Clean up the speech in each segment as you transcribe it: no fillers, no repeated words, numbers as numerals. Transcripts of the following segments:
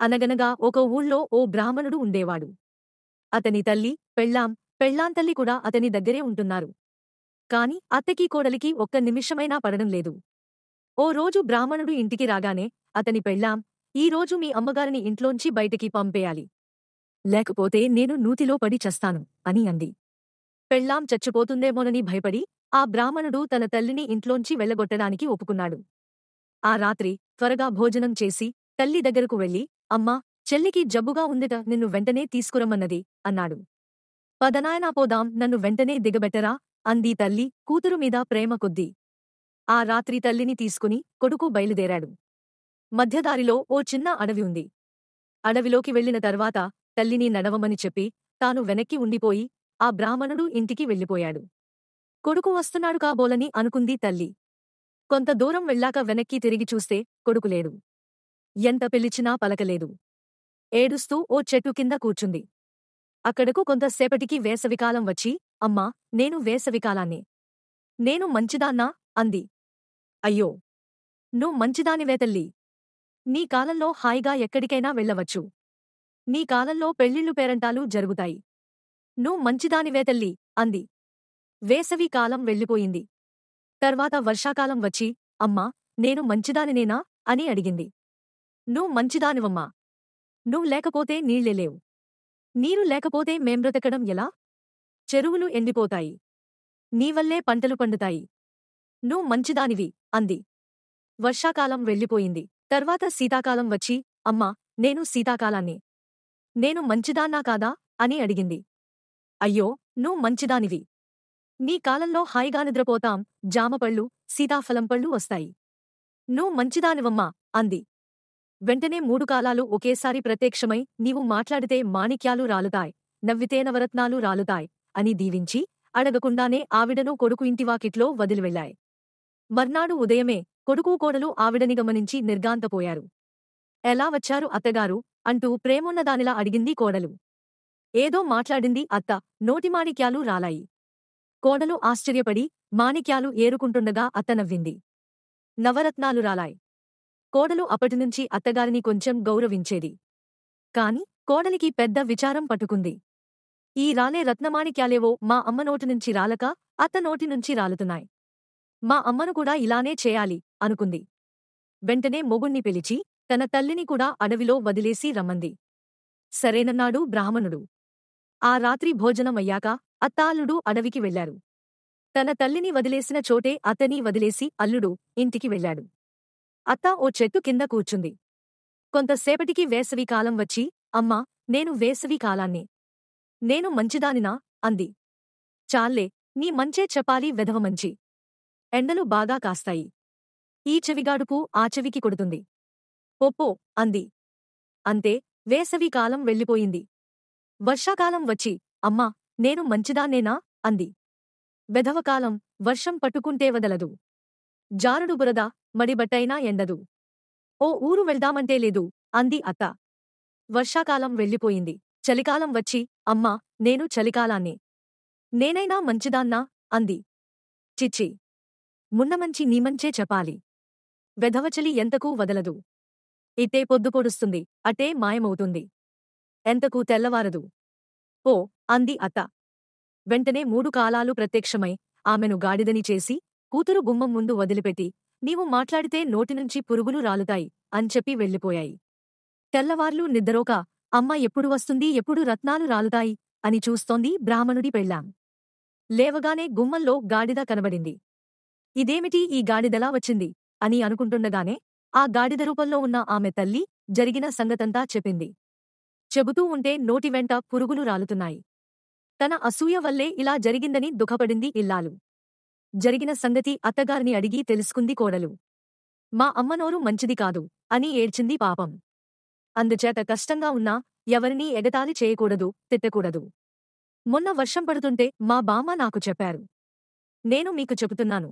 అనగనగా ఒక ఊళ్ళో ఓ బ్రాహ్మణుడు ఉండేవాడు. అతని తల్లి, పెళ్ళాంతల్లి కూడా అతని దగ్గరే ఉంటున్నారు. కాని అత్తకి కోడలికి ఒక్క నిమిషమైనా పడడం లేదు. ఓ రోజు బ్రాహ్మణుడు ఇంటికి రాగానే అతని పెళ్ళాం, "ఈరోజు మీ అమ్మగారిని ఇంట్లోంచి బయటికి పంపేయాలి. లేకపోతే నేను నూతిలో పడి చస్తాను" అని అంది. పెళ్ళాం చచ్చిపోతుందేమోనని భయపడి ఆ బ్రాహ్మణుడు తన తల్లిని ఇంట్లోంచి వెళ్ళగొట్టడానికి ఒప్పుకున్నాడు. ఆ రాత్రి త్వరగా భోజనం చేసి తల్లి దగ్గరకు వెళ్లి, "అమ్మా, చెల్లికి జబ్బుగా ఉందిట, నిన్ను వెంటనే తీసుకురమ్మన్నది" అన్నాడు. "పదనాయనా పోదాం, నన్ను వెంటనే దిగబెట్టరా" అంది తల్లి కూతురు మీద ప్రేమ కొద్దీ. ఆ రాత్రి తల్లిని తీసుకుని కొడుకు బయలుదేరాడు. మధ్యదారిలో ఓ చిన్న అడవి ఉంది. అడవిలోకి వెళ్లిన తర్వాత తల్లిని నడవమని చెప్పి తాను వెనక్కి ఉండిపోయి ఆ బ్రాహ్మణుడు ఇంటికి వెళ్ళిపోయాడు. కొడుకు వస్తున్నాడు కాబోలని అనుకుంది తల్లి. కొంత దూరం వెళ్ళాక వెనక్కి తిరిగి చూస్తే కొడుకు లేడు. ఎంత పిలిచినా పలకలేదు. ఏడుస్తూ ఓ చెట్టు కింద కూర్చుంది. అక్కడకు కొంతసేపటికి వేసవికాలం వచ్చి, "అమ్మా, నేను వేసవికాలాన్నే. నేను మంచిదాన్నా" అంది. "అయ్యో, నువ్వు మంచిదానివే తల్లీ. నీ కాలంలో హాయిగా ఎక్కడికైనా వెళ్ళవచ్చు. నీ కాలంలో పెళ్ళిళ్ళు పేరంటాలు జరుగుతాయి. నువ్వు మంచిదానివే తల్లీ" అంది. వేసవి కాలం వెళ్ళిపోయింది. తర్వాత వర్షాకాలం వచ్చి, "అమ్మా, నేను మంచిదానినేనా" అని అడిగింది. "నువ్వు మంచిదానివమ్మా. నువ్వు లేకపోతే నీళ్ళే లేవు. నీరు లేకపోతే మేం బ్రతకడం ఎలా? చెరువులు ఎండిపోతాయి. నీవల్లే పంటలు పండుతాయి. నువ్వు మంచిదానివి" అంది. వర్షాకాలం వెళ్ళిపోయింది. తర్వాత శీతాకాలం వచ్చి, "అమ్మా, నేను శీతాకాలాన్నే. నేను మంచిదాన్నా కాదా" అని అడిగింది. "అయ్యో, నువ్వు మంచిదానివి. నీ కాలంలో హాయిగా నిద్రపోతాం, జామపళ్ళు, సీతాఫలం పళ్ళు వస్తాయి. నువ్వు మంచిదానివమ్మా" అంది. వెంటనే 3 కాలాలు ఒకేసారి ప్రత్యక్షమై, "నీవు మాట్లాడితే మాణిక్యాలు రాలుతాయ్, నవ్వితే నవరత్నాలు రాలుతాయ్" అని దీవించి అడగకుండానే ఆవిడను కొడుకు ఇంటివాకిట్లో వదిలివెళ్లాయ్. మర్నాడు ఉదయమే కొడుకు కోడలు ఆవిడని గమనించి నిర్ఘాంతపోయారు. "ఎలా వచ్చారు అత్తగారు" అంటూ ప్రేమున్నదానిలా అడిగింది కోడలు. "ఏదో మాట్లాడింది అత్త, నోటి మాణిక్యాలు రాలాయి." కోడలు ఆశ్చర్యపడి మాణిక్యాలు ఏరుకుంటుండగా అత్త నవ్వింది. "నవరత్నాలు రాలాయ్." కోడలు అప్పటినుంచి అత్తగారిని కొంచెం గౌరవించేది. కాని కోడలికి పెద్ద విచారం పట్టుకుంది. ఈ రాలే రత్నమాణిక్యాలేవో మా అమ్మ నోటినుంచి రాలక అత్త నోటినుంచి రాలుతున్నాయ్. మా అమ్మను కూడా ఇలానే చేయాలి అనుకుంది. వెంటనే మొగుణ్ణి పిలిచి తన తల్లిని కూడా అడవిలో వదిలేసి రమ్మంది. సరేనన్నాడు బ్రాహ్మణుడు. ఆ రాత్రి భోజనమయ్యాక అత్తాల్లుడు అడవికి వెళ్లారు. తన తల్లిని వదిలేసిన చోటే అత్తని వదిలేసి అల్లుడు ఇంటికి వెళ్లాడు. అత్త ఓ చెట్టు కింద కూర్చుంది. కొంతసేపటికి వేసవి కాలం వచ్చి, "అమ్మా, నేను వేసవి కాలాన్నే. నేను మంచిదానినా" అంది. "చాల్లే, నీ మంచే చెప్పాలి వెధవ మంచి. ఎండలు బాగా కాస్తాయి. ఈ చెవిగాడుపు ఆ చెవికి కొడుతుంది. పొప్పో" అంది. అంతే, వేసవి కాలం వెళ్ళిపోయింది. వర్షాకాలం వచ్చి, "అమ్మా, నేను మంచిదాన్నేనా" అంది. వెధవకాలం, వర్షం పట్టుకుంటే వదలదు. జారుడు బురద, మడిబట్టైనా ఎండదు. ఓ ఊరు వెళ్దామంటే లేదు అంది అత్త. వర్షాకాలం వెళ్ళిపోయింది. చలికాలం వచ్చి, "అమ్మా, నేను చలికాలాన్నే. నేనైనా మంచిదాన్నా" అంది. "చిచ్చి, మున్నమంచి నీమంచే చెప్పాలి. వెధవచలి ఎంతకూ వదలదు. ఇట్టే పొద్దుపొడుస్తుంది, అట్టే మాయమవుతుంది. ఎంతకూ తెల్లవారదు. పో" అంది అత్త. వెంటనే 3 కాలాలు ప్రత్యక్షమై ఆమెను గాడిదని చేసి కూతురు గుమ్మం ముందు వదిలిపెట్టి, "నీవు మాట్లాడితే నోటినుంచి పురుగులు రాలుతాయి" అని చెప్పి వెళ్ళిపోయాయి. తెల్లవార్లు నిద్దరోక, "అమ్మ ఎప్పుడు వస్తుంది, ఎప్పుడు రత్నాలు రాలుతాయి" అని చూస్తోంది బ్రాహ్మణుడి పెళ్ళాం. లేవగానే గుమ్మంలో గాడిద కనబడింది. "ఇదేమిటి, ఈ గాడిదెలా వచ్చింది" అని అనుకుంటుండగానే ఆ గాడిద రూపంలో ఉన్న ఆమె తల్లి జరిగిన సంగతంతా చెప్పింది. చెబుతూ ఉంటే నోటి వెంట పురుగులు రాలుతున్నాయి. తన అసూయ వల్లే ఇలా జరిగిందని దుఃఖపడింది ఇల్లాలు. జరిగిన సంగతి అత్తగారిని అడిగి తెలుసుకుంది కోడలు. "మా అమ్మ నోరు మంచిది కాదు" అని ఏడ్చింది పాపం. "అందుచేత కష్టంగా ఉన్నా ఎవరినీ ఎగతాళి చేయకూడదు, తిట్టకూడదు. మొన్న వర్షం పడుతుంటే మా బామ్మ నాకు చెప్పారు. నేను మీకు చెబుతున్నాను.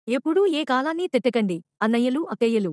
ఎప్పుడూ ఏ కాలాన్ని తిట్టకండి, అన్నయ్యలు అక్కయ్యలు.